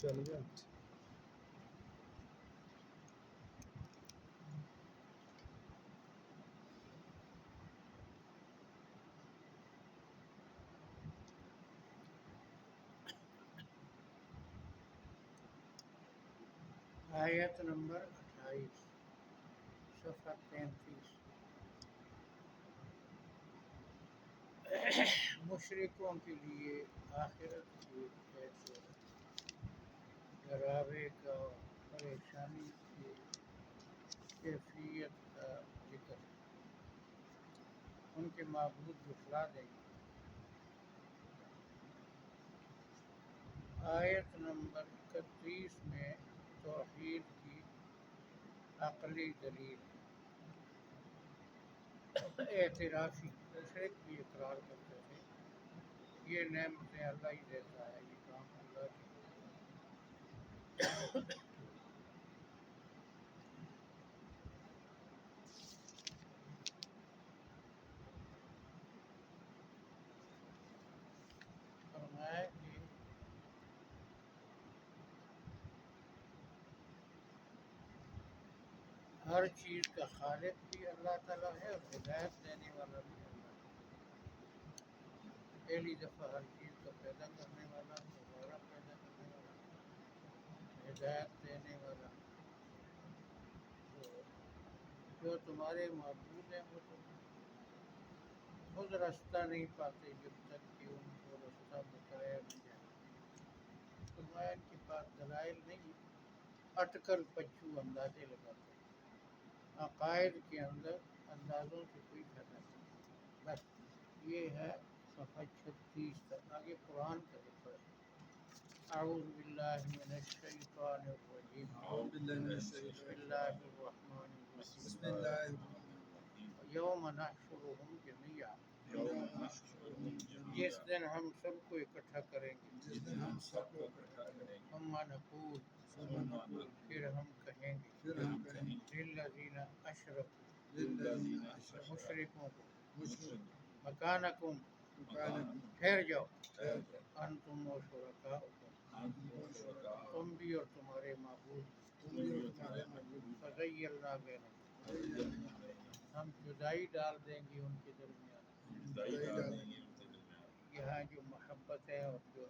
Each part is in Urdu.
چل گیا آیت نمبر 28 صفحہ 33 مشرکوں کے لیے آخرت کی ایک ڈراوے کا اور پریشانی کی کیفیت کا ذکر ان کے معبود جھٹلا دیں گے۔ آیت نمبر 31 میں توحید کی عقلی دلیل اعترافی مشرک بھی اقرار کرتے تھے یہ نعمتیں اللہ ہی دیتا ہے، یہ کام اللہ کی۔ فرمایا کہ ہر چیز کا خالق بھی اللہ تعالیٰ ہے اور ہدایت دینے والا بھی اللہ ہے۔ پہلی دفعہ ہر چیز کو پیدا کرنے والا، دوبارہ پیدا کرنے والا، ہدایت دینے والا۔ تو جو تمہارے معبود ہیں وہ تو خود راستہ نہیں پاتے جب تک کہ ان کو راستہ بتایا نہ جائے۔ فرمایا ان کے پاس دلائل نہیں، اٹکل پچو اندازے لگاتے ہیں۔ عقائد کے اندر اندازوں سے کوئی فائدہ نہیں۔ بس یہ ہے صفحہ 36 تک۔ آگے قرآن کا ذکر ہے۔ اعوذ باللہ من الشیطان الرجیم، اعوذ باللہ من بسم الشیطان اللہ الرحمن بسم الرحیم۔ اللہ الرحمن الرحیم یوم نحشرهم جميعا، یوم نحشرهم جميعا جس دن ہم سب کو اکٹھا کریں گے۔ جس دن ہم سب کو اکٹھا کریں گے ثم نقول، ثم نقول پھر ہم کہیں گے پھر ہم کہیں گے للذین اشرکوا، للذین اشرکوا مشرکوں کو، مشرک مکانکم، مکانکم ٹھہر جاؤ، ٹھہر جاؤ انتم و شرکاؤکم، انتم شرکاء تم بھی اور تمہارے معبود، تم بھی اور تمہارے معبود فزیلنا بینکم، فزیلنا بینہم ہم جدائی ڈال دیں گے ان کے درمیان۔ ہم جدائی ڈال دیں گے ان کے درمیان۔ یہاں جو محبت ہے اور جو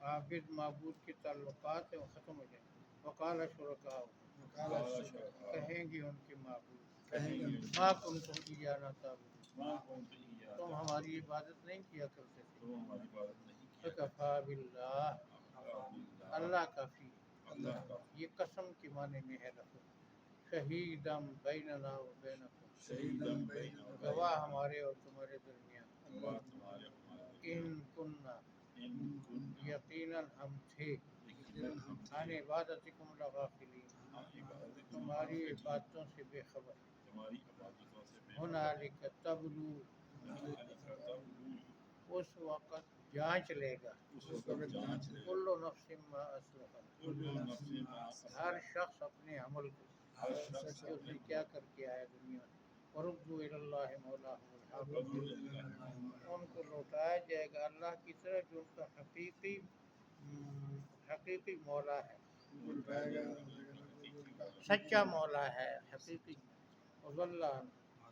عابد معبود کے تعلقات ہیں وہ ختم ہو جائیں گے۔ وقال شرکاؤکم، وقال شرکاء کہیں گے ان کے معبود، کہیں گے ان کے ما کنتم ایانا تعبدون، ما کنتم ایانا تم ہماری عبادت نہیں کیا کرتے تھے۔ تم ہماری عبادت نہیں کیا کرتے فکفا باللہ، کفا باللہ اللہ کافی ہے۔ اللہ کا یہ قسم کے معنی میں ہے لفظ شہیدم بیننا و بینکم، شہیدم بیننا و گواہ ہمارے اور تمہارے درمیان۔ گواہ تمہارے ہمارے ان کننا، ان کننا یقیناً ہم تھے، یقیناً ہم عن تھے عبادتکم لغافلین، عن عبادتکم تمہاری غافلین، عبادتوں سے بے خبر۔ تمہاری عبادتوں سے بے خبر۔ ہنالک تبلو، ہنالک تبلو، اس وقت جانچ لے گا، اس وقت جانچ لے گا کل نفس ما اسلفت، کل نفس ما ہر اسلفت، شخص اپنے عمل کو ہر شخص کہ اس نے اپنے کیا کر کے آیا دنیا میں۔ وردوا الی اللہ مولاہم الحق، رضو اللہ ان کو لوٹایا جائے گا اللہ کی طرف جو ان کا حقیقی مولا ہے، لوٹائے گا حقیقی مولا، سچا مولا ہے حقیقی۔ وضل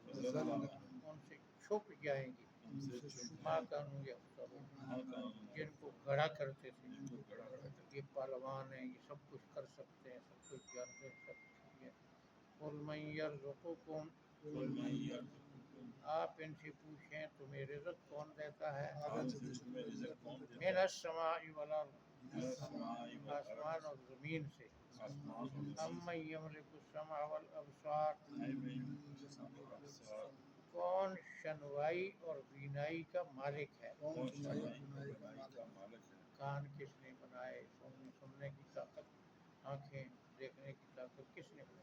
وضل ان سے چھپ جائیں گے ان سے چھپ ما کانوا یفترون، ما کانوا جن کو گڑھا کرتے تھے۔ جن کو گڑا کرتے یہ پہلوان ہیں، یہ سب کچھ کر سکتے ہیں، سب کچھ جانتے ہیں، سب کچھ یہ۔ قل من یرزقکم، قل من یرزقکم، آپ ان سے پوچھیں تمہیں رزق کون دیتا ہے؟ آپ ان سے تمہیں رزق کون دیتا من ہے؟ السماء والارض، من السماء والارض، آسمان اور زمین سے۔ آسمان اور زمین امن یملک السمع والابصار، سے، سمع والابصار، کون شنوائی اور بینائی کا مالک ہے؟ کون سنائی بنائی کا مالک ہے؟ کان کس نے بنائے؟ سننے کی طاقت، آنکھیں دیکھنے کی طاقت کس نے بنائی؟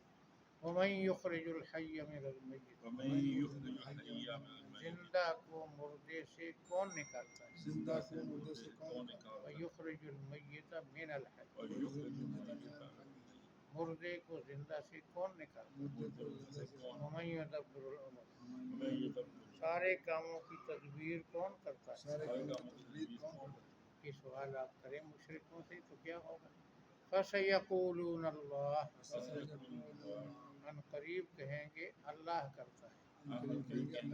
ومن یخرج الحی من المیت، ومن یخرج الحی من المیت، زندہ کو مردے سے کون نکالتا ہے؟ زندہ کو مردے سے کون نکالتا ہے؟ ویخرج المیت من الحی، ویخرج المیت من الحی، مردے کو زندہ سے کون نکالتا ہے؟ مردے کو زندہ سے کون؟ ومن یدبر الامر، ومن یدبر سارے کاموں کی تدبیر کون کرتا ہے؟ سارے کاموں کی تدبیر کون کرتا ہے؟ یہ سوال آپ کریں مشرکوں سے تو کیا ہوگا؟ فَسَيَقُولُونَ اللَّهُ، ان قریب کہیں گے اللہ کرتا ہے، یعنی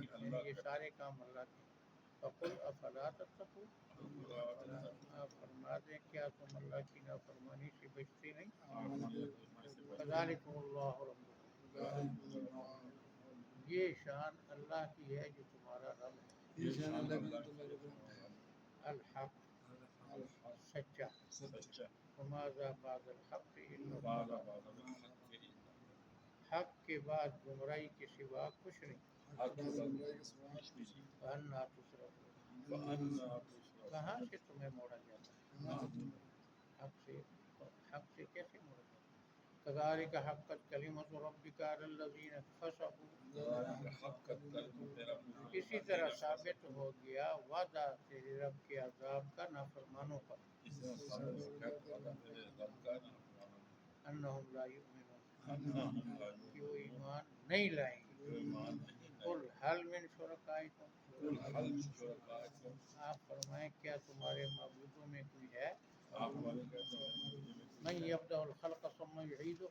یہ سارے کام اللہ کے۔ فَقُلْ أَفَلَا تَتَّقُونَ، آپ فرما دیں کیا تم اللہ کی نافرمانی سے بچتے نہیں؟ فَذَلِكُمُ اللَّهُ رَبُّكُمْ، یہ شان اللہ کی ہے جو تمہارا رب ہے، الحق سچا، وماذا بعد الحق الا الضلال، حق کے بعد گمراہی کے سوا کچھ نہیں۔ وَأَنَّا تُصْرَفُونَ، کہاں سے تمہیں موڑا جاتا ہے؟ حق سے کیسے موڑا جاتا ہے؟ كذلك حقت كلمة ربك على الذين فسقوا، اسی طرح ثابت ہو گیا وعدہ تیرے رب کے عذاب کا نافرمانوں پر، انہم لا یؤمنون، کہ وہ ایمان نہیں لائیں گے۔ قل هل من شرکائکم، آپ فرمائیں کیا تمہارے معبودوں میں کوئی ہے من یبدأ الخلق ثم یعیدہ،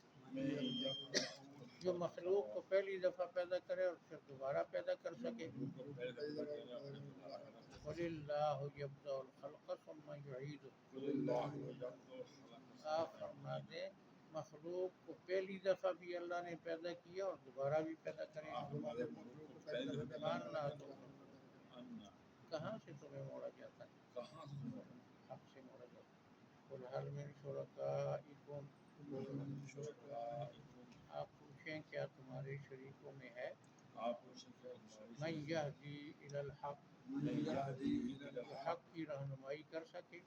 جو مخلوق کو پہلی دفعہ پیدا کرے اور پھر دوبارہ پیدا کر سکے؟ وَلِلَّهُ يَبْدَأُ الْخَلْقَ ثُمَّ يُعِيدُهُ، آپ فرما دیں مخلوق کو پہلی دفعہ بھی اللہ نے پیدا کیا اور دوبارہ بھی پیدا کرے گا۔ کہاں سے تمہیں موڑا جاتا ہے؟ حق سے موڑا جاتا ہے۔ قُلْ هَلْ مِنْ شُرَكَائِكُمْ، آپ پوچھیں کیا تمہارے شریکوں میں ہے من یہدی الی الحق، حق کی رہنمائی کر سکے؟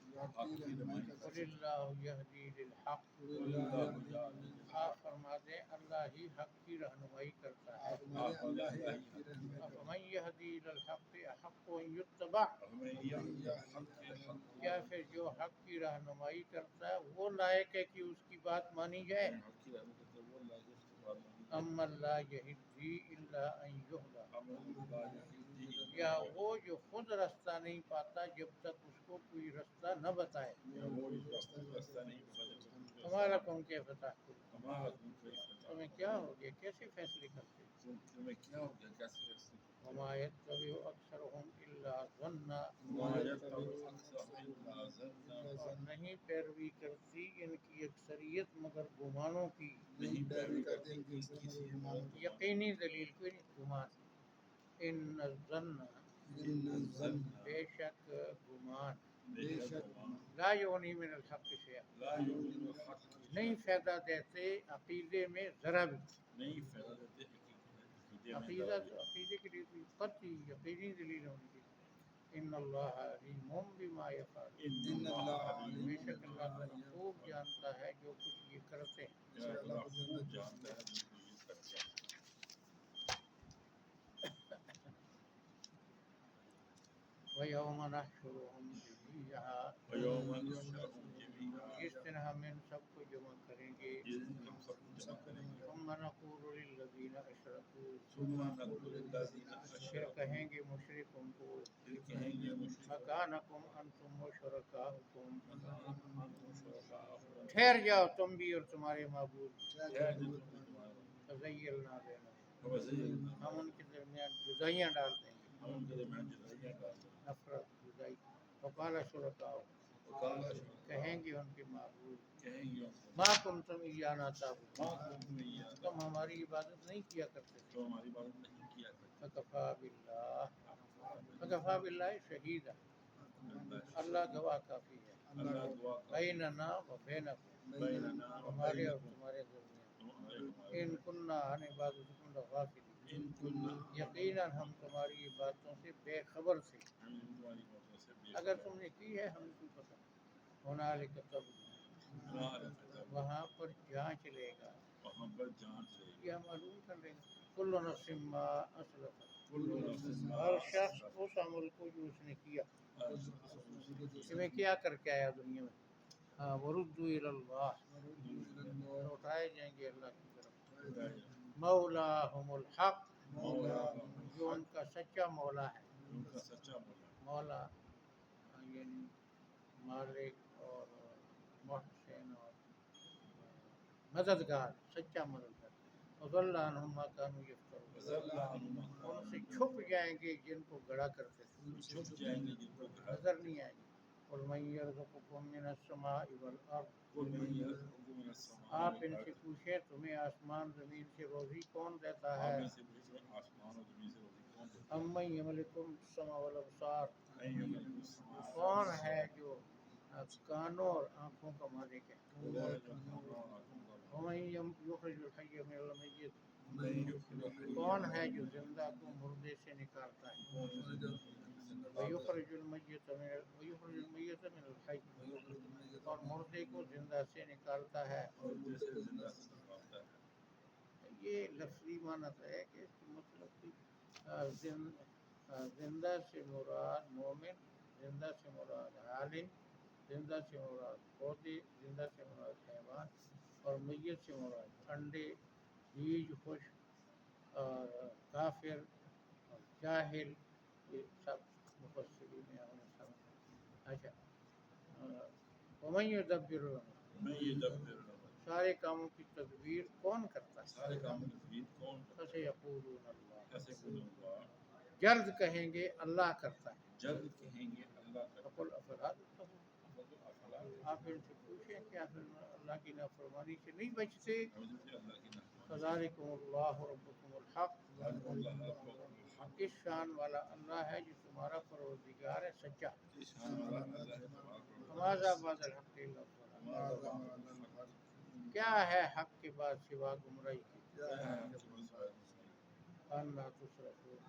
قُلِ اللَّهُ یہدی للحق، آپ فرما دیں اللہ ہی حق کی رہنمائی کرتا ہے۔ فمن یہدی الی الحق احق ان یتبع، کیا پھر جو حق کی رہنمائی کرتا ہے وہ لائق ہے کہ اس کی بات مانی جائے؟ امن لا یہدی الا ان یہدی، یا وہ جو خود رستہ نہیں پاتا جب تک اس کو کوئی رستہ نہ بتائے۔ ہمارا کون کیف تحکمون، تمہیں کیا ہو گیا کیسے فیصلے کرتے؟ وما یتبع اکثرهم الا ظنا، اور نہیں پیروی کرتی ان کی اکثریت مگر گمانوں کی۔ یقینی دلیل کوئی نہیں، گمان۔ ان الظن، بے شک گمان، لا یغنی من الحق شیئا، نہیں فائدہ دیتے عقیدے میں ذرا بھی۔ عقیدے کے لیے کوئی قطعی یقینی دلیل ہونی چاہیے۔ ان اللہ علیم بما یفعلون، بے شک اللہ تعالیٰ خوب جانتا ہے جو کچھ یہ کرتے ہیں۔ وَيَوْمَ نَحْشُرُهُمْ جَمِيعًا، جس دن ہم ان سب کو جمع کریں گے۔ ثُمَّ نَقُولُ لِلَّذِينَ أَشْرَكُوا، پھر کہیں گے مشرکوں کو مَكَانَكُمْ أَنْتُمْ وَشُرَكَاؤُكُمْ، ٹھہر جاؤ تم بھی اور تمہارے معبود۔ فَزَيَّلْنَا بَيْنَهُمْ، ہم ان کے درمیان جدائیاں ڈال دیں گے، نفرت جدائی۔ وقال شرکاؤہم، کہیں گے ان کے معبود ما کنتم ایانا تعبدون، تم ہماری عبادت نہیں کیا کرتے تھے۔ فکفا باللہ، فکفا باللہ شہیدا، اللہ گواہ کافی ہے، بیننا و بینکم، ہمارے اور تمہارے درمیان، ان کننا عن عبادتکم لغافلین، یقیناً ہم تمہاری عبادتوں سے بے خبر تھے، اگر تم نے کی ہے ہمیں کوئی پتہ نہیں۔ ہنالک تبلو، وہاں پر جانچ لے گا، یا معلوم کر لے گا، کل نفس ما اسلفت، ہر شخص اس عمل کو جو اس نے کیا، تمہیں کیا کر کے آیا دنیا میں۔ وردوا الی اللہ، لوٹائے جائیں گے اللہ کی طرف، مولاہم الحق، جو ان کا سچا مولا ہے۔ مولا یعنی مالک اور محسن اور مددگار، سچا مددگار. وضل عنہم ما کانوا یفترون، وزل عنہم ان سے چھپ جائیں گے جن کو گڑا کرتے تھے، چھپ جائیں گے جن کو گھر نظر نہیں آئیں گے. قل من یرزقکم من السماء والارض، قل من یرزقکم من السماء آپ ان سے والارض، پوچھیں تمہیں آسمان زمین سے روزی کون دیتا آپ ہے. ان سے پوچھیں آسمان اور زمین سے روزی کون دیتا ہے؟ امن یملک السمع والابصار، من یملک السماء کون والارض، ہے جو کانوں اور آنکھوں کا مالک ہے. وہ ہے جو کھانا اور آنکھوں کا مالک ومن یخرج الحی من المیت، ہے. من یخرج الحی کون من ہے جو المیت، زندہ کو مردے سے نکالتا ہے. کون ہے جو زندہ سے نکالتا ہے. ویخرج المیت من الحی، اور مردے کو زندہ سے نکالتا ہے. اور جیسے زندہ سے نکالتا ہے. یہ لفظی معنی ہے کہ اس کا مطلب کہ زندہ سے مراد مومن، زندہ سے مراد عالم، زندہ سے مراد پودے، زندہ سے مراد حیوان، اور میت سے مراد انڈے، بیج، خشک اور کافر اور جاہل. یہ سب مفسرین نے ہم نے سمجھا. اچھا، ومن یدبر الامر، من یدبر الامر، سارے کاموں کی تدبیر کون کرتا ہے. سارے کاموں کی تدبیر کون کرتا ہے؟ فسیقولون اللہ، فسیقولون اللہ، جلد کہیں گے اللہ کرتا ہے. جلد کہیں گے اللہ کرتا ہے. فقل افلا تتقون، فقل افلا آپ ان سے پوچھیں کہ آپ اللہ کی نافرمانی سے نہیں بچتے. ہم سے اللہ کی نافرمانی سے. فذلکم اللہ ربکم الحق، ذالک اللہ ربکم الحق، اس شان والا اللہ ہے جو تمہارا پروردگار ہے سچا. اس شان والا اللہ ہے تمہارا پروردگار. فماذا بعد الحق الا الضلال، ماذا بعد الحق، کیا ہے حق کے بعد سوا گمراہی کے. کیا ہے حق کے بعد سوائے گمراہی کے. انا تصرفون،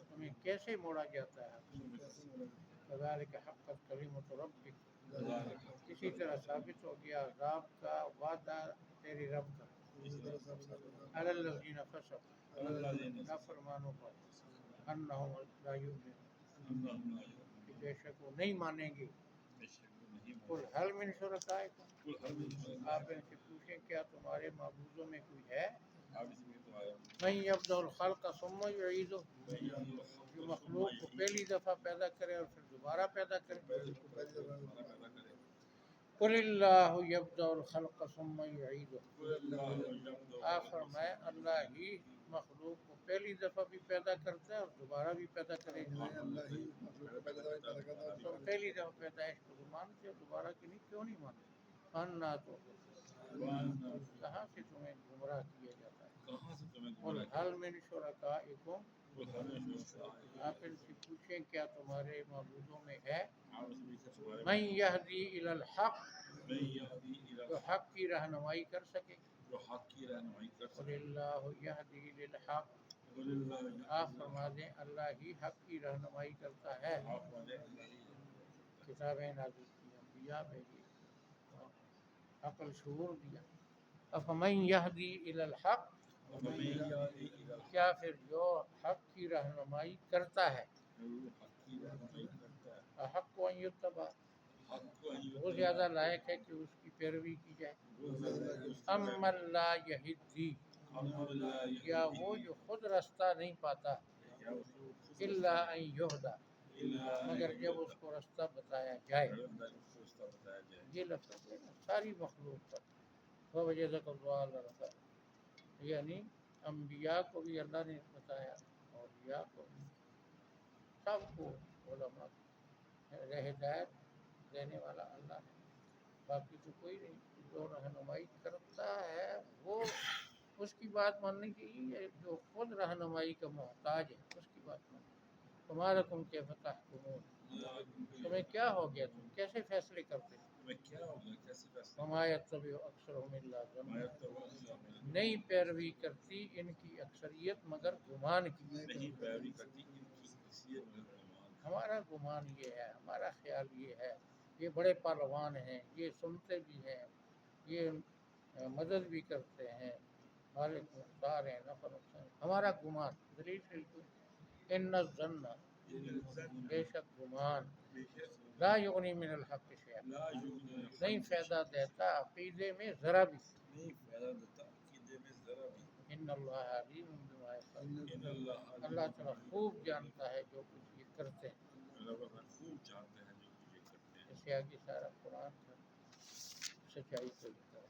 تمہیں کیسے موڑا جاتا ہے. تمہیں کیسے موڑا جاتا ہے. کذالک حقت کلمۃ ربک، ذالک حق، اسی طرح ثابت ہو گیا عذاب کا وعدہ تیری رب کا. اسی طرح سب ثابت علی الذین فسقوا، الذین نافرمانوں پر، انہم لا یؤمنون، انہم لا یؤمنون، کہ بے شک وہ نہیں مانیں گے. بے شک وہ نہیں قل مانیں. هل من شرکائکم، قل هل من آپ ان شرکائکم، سے پوچھیں کیا تمہارے معبودوں میں کوئی ہے. آپ اس میں تمہارا من یبدأ الخلق ثم یعیدہ، من یبدأ الخلق جو ثم مخلوق کو یعیدہ، پہلی دفعہ پیدا کرے اور پھر دوبارہ پیدا کرے. پہلے دوبارہ پیدا کرے. قل اللہ یبدأ الخلق ثم یعیدہ، قل اللہ یبدأ آپ الخلق فرمائے ثم اللہ یعیدہ. ہی مخلوق کو پہلی دفعہ بھی پیدا کرتا ہے اور دوبارہ بھی پیدا کرے گا. اللہ ہی مخلوق کو پیدا کرتا ہے، دوبارہ بھی تم پیدا پہلی کرتا دفعہ پیدائش کو تو مانتے ہو، دوبارہ کی نہیں، کیوں نہیں مانتے. انا تو ہے. وَأَنَّا کہاں سے تمہیں گمراہ کیا جاتا ہے. کہاں سے تمہیں قل گمراہ کیا؟ هل من شرکائکم، قل هل من شرکائکم، آپ ان سے پوچھیں کیا تمہارے معبودوں میں ہے. آپ اس میں سے تمہارے من یہدی الی الحق، من یہدی الی جو الحق، حق کی رہنمائی کر سکے. جو حق کی رہنمائی کر قل سکے. اللہ یہدی للحق، قل اللہ آپ یہدی فرما الحق، دیں اللہ ہی حق کی رہنمائی کرتا ہے. آپ فرمائیں اللہ ہی کتابیں نازل کی، انبیاء بھیجے، عقل شعور دیا. افمن یہدی الی الحق، وَمَن یہدی الی الحق، کیا پھر جو حق کی رہنمائی کرتا ہے. جو حق کی رہنمائی کرتا ہے، حق ان یتبع، حق کو وہ زیادہ لائق ہے کہ اس کی پیروی کی جائے. اما لا یہدی، یا وہ جو خود راستہ نہیں پاتا. الا ان یہدی، مگر جب اس کو راستہ بتایا جائے. یہ لفظ ہے نا ساری مخلوق پر. ووجدک ضالا فہدی، یعنی انبیاء کو بھی اللہ نے بتایا، اولیاء کو بھی، سب کو، علماء ہدایت دینے والا اللہ ہے. باقی تو کوئی نہیں. جو رہنمائی کرتا ہے وہ اس کی بات ماننے کی، جو خود رہنمائی کا محتاج ہے اس کی بات ماننے. تمہارکم کیف تحکمون، تمہیں کیا ہو گیا، تم کیسے فیصلے کرتے ہو. وما یتبع اکثرهم الا ظنا، نہیں پیروی کرتی ان کی اکثریت مگر گمان کی. نہیں پیروی کرتی ان کی حیثیت میں گمان. ہمارا گمان یہ ہے، ہمارا خیال یہ ہے، یہ بڑے پہلوان ہیں، یہ سنتے بھی ہیں، یہ مدد بھی کرتے ہیں، مالک مختار ہیں، نفع نقصان. ہمارا گمان، دلیل بالکل. ان الظن، بے شک گمان، لا یغنی من الحق شیئا، لا یغنی من الحق نہیں فائدہ دیتا عقیدے میں ذرا بھی. نہیں فائدہ دیتا عقیدے میں ذرا بھی. ان اللہ علیم بما یفعلون، ان اللہ اللہ تعالیٰ خوب جانتا ہے جو کچھ یہ کرتے ہیں. اللہ خوب جانتے ہیں جو کچھ یہ کرتے ہیں. اس کہ آگے سارا قرآن تھا سچائی کو لکھا ہے.